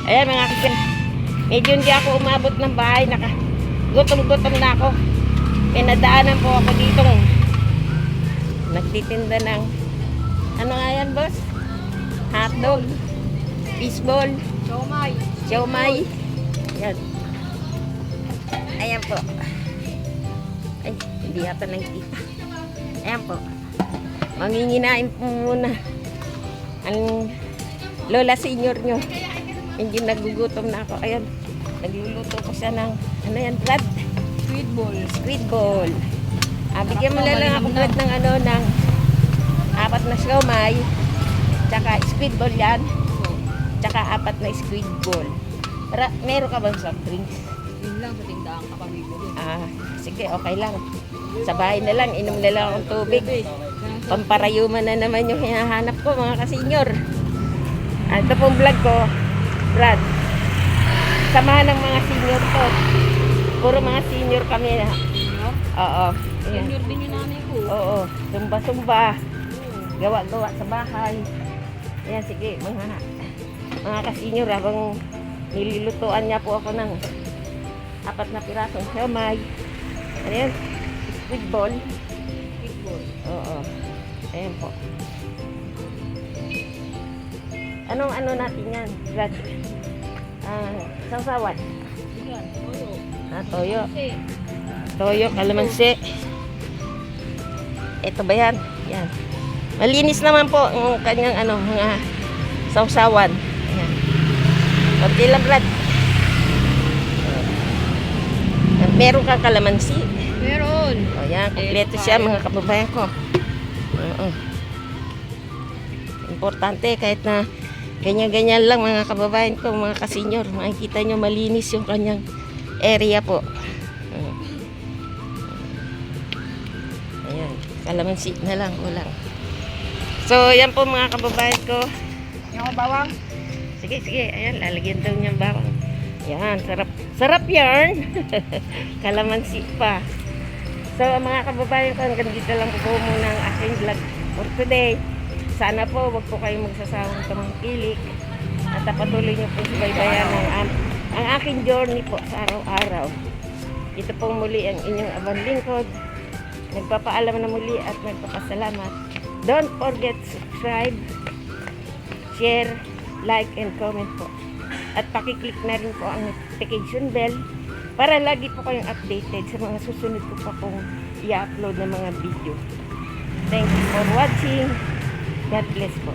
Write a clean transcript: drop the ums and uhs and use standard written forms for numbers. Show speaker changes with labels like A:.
A: Ayan mga kasin. Medyo hindi ako umabot ng bahay. Gutom-gutom na ako. Kaya nadaanan po ako dito. Nagtitinda ng ano nga yan, boss? Hotdog. Fishball.
B: Siomay.
A: Siomay. Ayan. Ayan po. Ay, hindi yata nakikita. Ayan po. Manginginain po muna ang lola senior nyo. Medyo nagugutom na ako. Ayan. Nagluluto ko siya ng ano yan, Brad?
B: Squid ball.
A: Squid ball. Bigyan mo lang ako, Brad, ng ano, ng 4 na siomay. Tsaka squid ball yan. Tsaka 4 na squid ball. Meron ka bang soft drinks?
B: Yun lang sa tindahan ka pamibili.
A: Sige, okay lang. Sa bahay na lang, inom na lang akong tubig. Pamparayuman na naman yung hinahanap ko, mga kasenyor. Ito pong vlog ko, Brad. Samahan ng mga senior to. Puro mga senior kami.
B: Senior?
A: Oo. Ayan.
B: Senior din yung nanay ko.
A: Oo. Sumba-sumba. Gawa-gawa sa bahay. Ayan, sige. Mga kasenyor, habang nilulutuan niya po ako ng 4 na pirasong siomay. Ayan. Squid ball.
B: Squid ball.
A: Oo. Ayan po. Anong ano natin yan? Brad? Sausawan.
B: Yan, toyo.
A: Toyo.
B: Kasi,
A: Toyo, kalamansi. Ito ba yan? Yan. Malinis naman po ang kanyang ano, mga sausawan. Ayan. Kunti lang, Brad. Meron kang kalamansi.
B: meron.
A: O yan, kompleto siya mga kababayan ko. Oo. Importante kahit na ganyan-ganyan lang mga kababayan ko, mga kasenyor. Makikita nyo malinis yung kanyang area po. Ayan, kalamansi na lang, ulang. So, yan po mga kababayan ko.
B: Yung bawang.
A: Sige, sige. Ayan, lalagyan daw niyang bawang. Yan, sarap. Sarap yarn. Kalamansi pa. So, mga kababayan ko, hanggang dito lang po muna ang aking vlog for today. Sana po, wag po kayong magsasawang tumangkilik. At patuloy niyo po subaybayan ang aking journey po sa araw-araw. Ito po muli ang inyong abang lingkod. Nagpapaalam na muli at nagpapasalamat. Don't forget to subscribe, share, like, and comment po. At pakiclick na rin po ang notification bell para lagi po kayong updated sa mga susunod ko pa pong i-upload na mga video. Thank you for watching. God bless po.